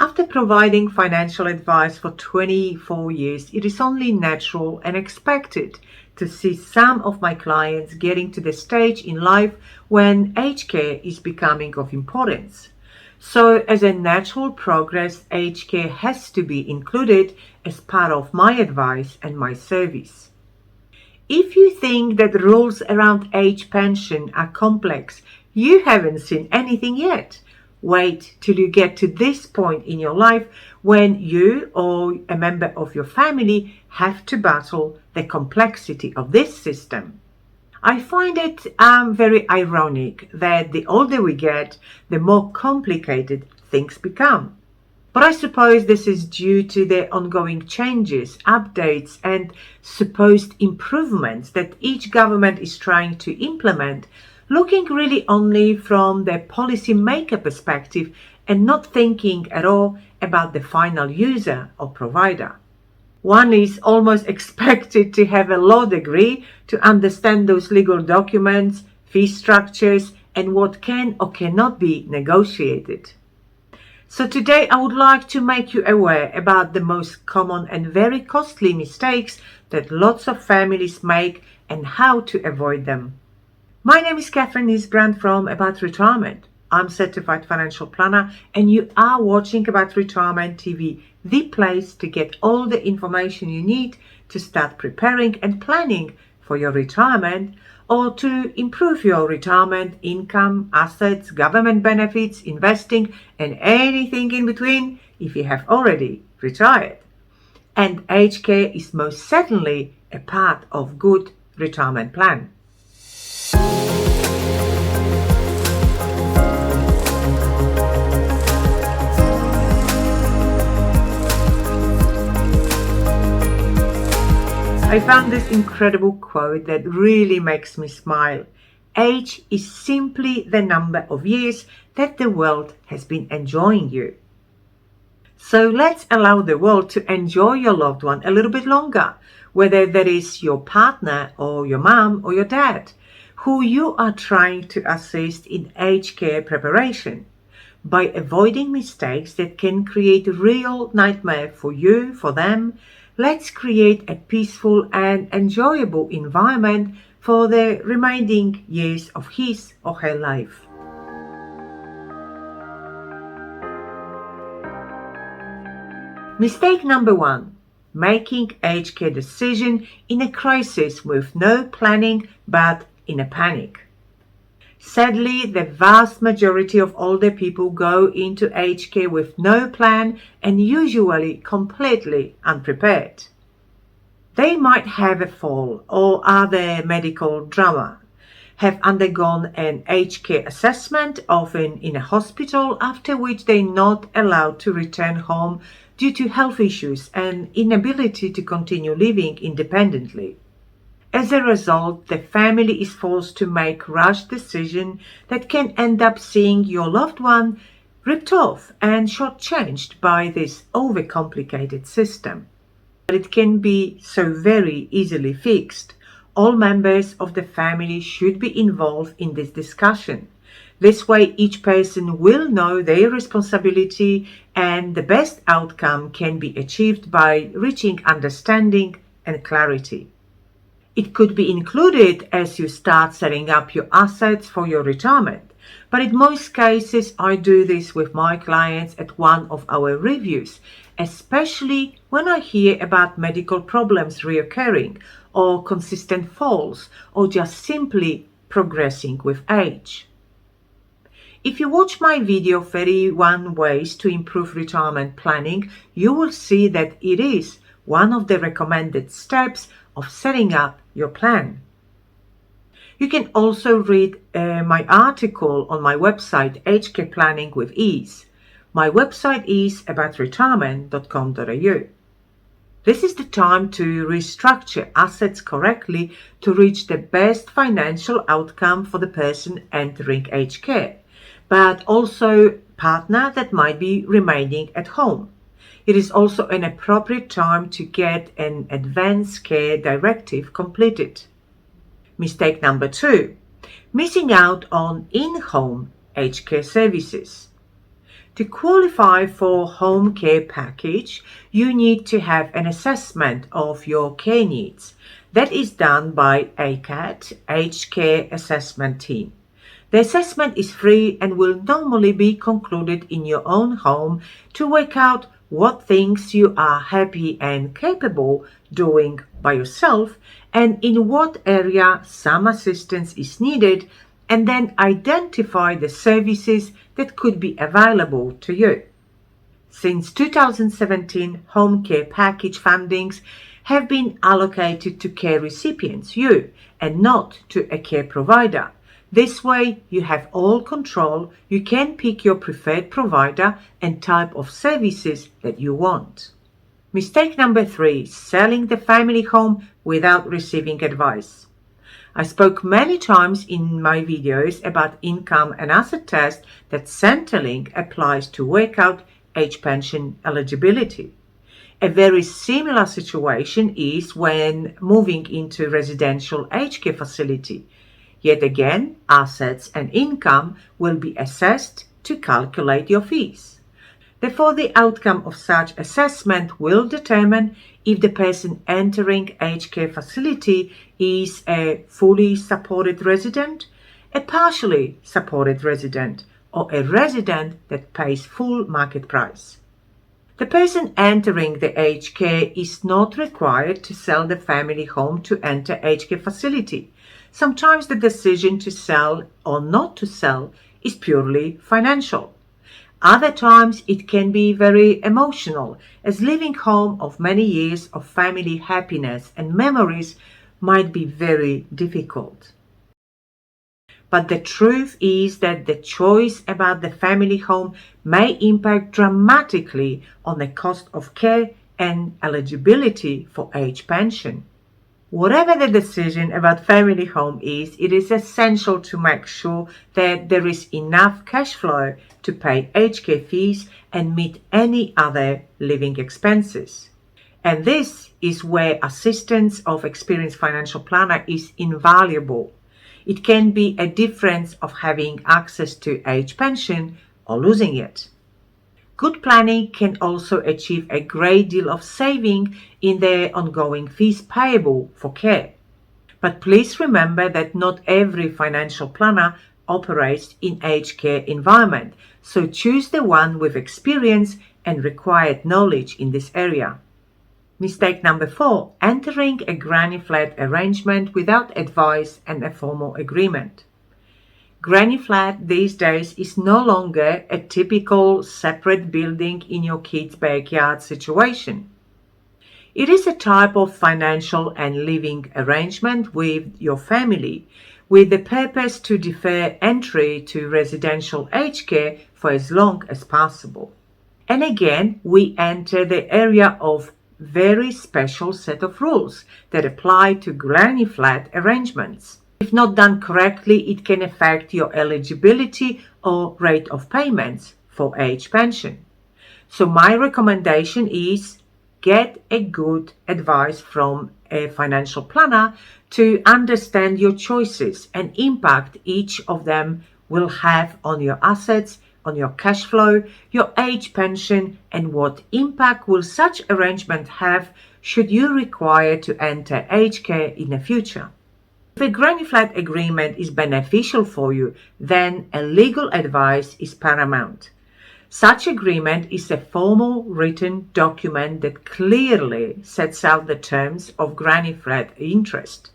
After providing financial advice for 24 years, it is only natural and expected to see some of my clients getting to the stage in life when aged care is becoming of importance. So, as a natural progress, aged care has to be included as part of my advice and my service. If you think that the rules around age pension are complex, you haven't seen anything yet. Wait till you get to this point in your life when you or a member of your family have to battle the complexity of this system. I find it very ironic that the older we get, the more complicated things become. But I suppose this is due to the ongoing changes, updates, and supposed improvements that each government is trying to implement, looking really only from the policy maker perspective and not thinking at all about the final user or provider. One is almost expected to have a law degree to understand those legal documents, fee structures, and what can or cannot be negotiated. So today I would like to make you aware about the most common and very costly mistakes that lots of families make and how to avoid them. My name is Katherine Isbrandt from About Retirement. I'm certified financial planner and you are watching About Retirement TV, the place to get all the information you need to start preparing and planning for your retirement or to improve your retirement income, assets, government benefits, investing, and anything in between if you have already retired. And aged care is most certainly a part of good retirement plan. I found this incredible quote that really makes me smile. Age is simply the number of years that the world has been enjoying you. So let's allow the world to enjoy your loved one a little bit longer, whether that is your partner or your mom or your dad, who you are trying to assist in aged care preparation. By avoiding mistakes that can create a real nightmare for you, for them, let's create a peaceful and enjoyable environment for the remaining years of his or her life. Mistake number 1. Making aged care decision in a crisis with no planning but in a panic. Sadly, the vast majority of older people go into aged care with no plan and usually completely unprepared. They might have a fall or other medical drama, have undergone an aged care assessment, often in a hospital, after which they are not allowed to return home due to health issues and inability to continue living independently. As a result, the family is forced to make rash decisions that can end up seeing your loved one ripped off and shortchanged by this overcomplicated system. But it can be so very easily fixed. All members of the family should be involved in this discussion. This way, each person will know their responsibility and the best outcome can be achieved by reaching understanding and clarity. It could be included as you start setting up your assets for your retirement, but in most cases I do this with my clients at one of our reviews, especially when I hear about medical problems reoccurring or consistent falls or just simply progressing with age. If you watch my video 31 Ways to Improve Retirement Planning, you will see that it is one of the recommended steps of setting up your plan. You can also read my article on my website, Aged Care Planning with Ease. My website is aboutretirement.com.au. This is the time to restructure assets correctly to reach the best financial outcome for the person entering aged care, but also partner that might be remaining at home. It is also an appropriate time to get an advanced care directive completed. Mistake number 2. Missing out on in-home aged care services. To qualify for home care package, you need to have an assessment of your care needs. That is done by ACAT, Aged Care Assessment Team. The assessment is free and will normally be concluded in your own home to work out what things you are happy and capable doing by yourself and in what area some assistance is needed, and then identify the services that could be available to you. Since 2017, home care package fundings have been allocated to care recipients, you, and not to a care provider. This way, you have all control. You can pick your preferred provider and type of services that you want. Mistake number 3, selling the family home without receiving advice. I spoke many times in my videos about income and asset test that Centrelink applies to work out age pension eligibility. A very similar situation is when moving into residential aged care facility. Yet again, assets and income will be assessed to calculate your fees. Therefore, the outcome of such assessment will determine if the person entering aged care facility is a fully supported resident, a partially supported resident, or a resident that pays full market price. The person entering the aged care is not required to sell the family home to enter aged care facility. Sometimes the decision to sell or not to sell is purely financial. Other times it can be very emotional, as leaving home of many years of family happiness and memories might be very difficult. But the truth is that the choice about the family home may impact dramatically on the cost of care and eligibility for age pension. Whatever the decision about family home is, it is essential to make sure that there is enough cash flow to pay aged care fees and meet any other living expenses. And this is where assistance of experienced financial planner is invaluable. It can be a difference of having access to age pension or losing it. Good planning can also achieve a great deal of saving in the ongoing fees payable for care. But please remember that not every financial planner operates in aged care environment, so choose the one with experience and required knowledge in this area. Mistake number 4, entering a granny flat arrangement without advice and a formal agreement. Granny flat these days is no longer a typical separate building in your kid's backyard situation. It is a type of financial and living arrangement with your family, with the purpose to defer entry to residential aged care for as long as possible. And again, we enter the area of very special set of rules that apply to granny flat arrangements. If not done correctly, it can affect your eligibility or rate of payments for age pension. So my recommendation is get a good advice from a financial planner to understand your choices and impact each of them will have on your assets, on your cash flow, your age pension, and what impact will such arrangement have should you require to enter aged care in the future. If a granny flat agreement is beneficial for you, then a legal advice is paramount. Such agreement is a formal written document that clearly sets out the terms of granny flat interest.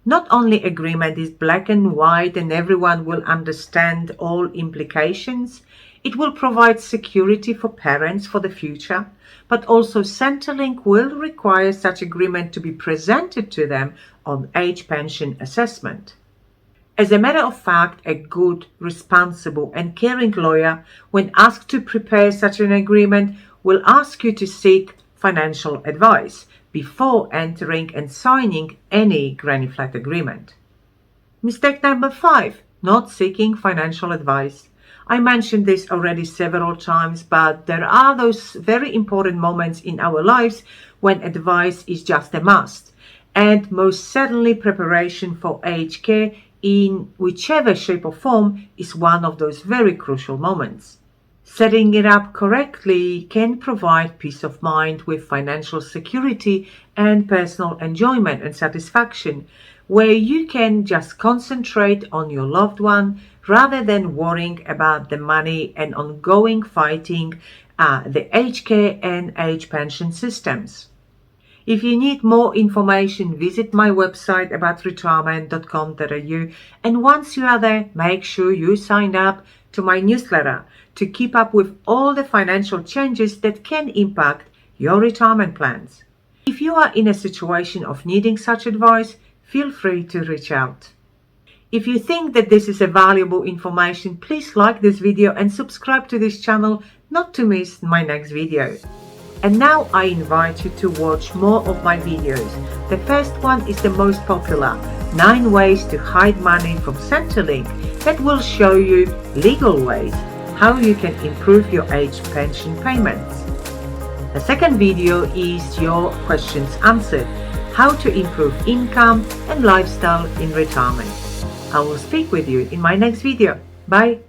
Not only agreement is black and white and everyone will understand all implications, it will provide security for parents for the future, but also Centrelink will require such agreement to be presented to them on age pension assessment. As a matter of fact, a good, responsible and caring lawyer, when asked to prepare such an agreement, will ask you to seek financial advice before entering and signing any granny flat agreement. Mistake number 5, not seeking financial advice. I mentioned this already several times, but there are those very important moments in our lives when advice is just a must. And most certainly preparation for aged care in whichever shape or form is one of those very crucial moments. Setting it up correctly can provide peace of mind with financial security and personal enjoyment and satisfaction, where you can just concentrate on your loved one rather than worrying about the money and ongoing fighting the aged care and age pension systems. If you need more information, visit my website about retirement.com.au, and once you are there, make sure you sign up to my newsletter to keep up with all the financial changes that can impact your retirement plans. If you are in a situation of needing such advice, feel free to reach out. If you think that this is a valuable information, please like this video and subscribe to this channel not to miss my next video. And now I invite you to watch more of my videos. The first one is the most popular, 9 ways to hide money from Centrelink, that will show you legal ways how you can improve your age pension payments. The second video is your questions answered, how to improve income and lifestyle in retirement. I will speak with you in my next video. Bye.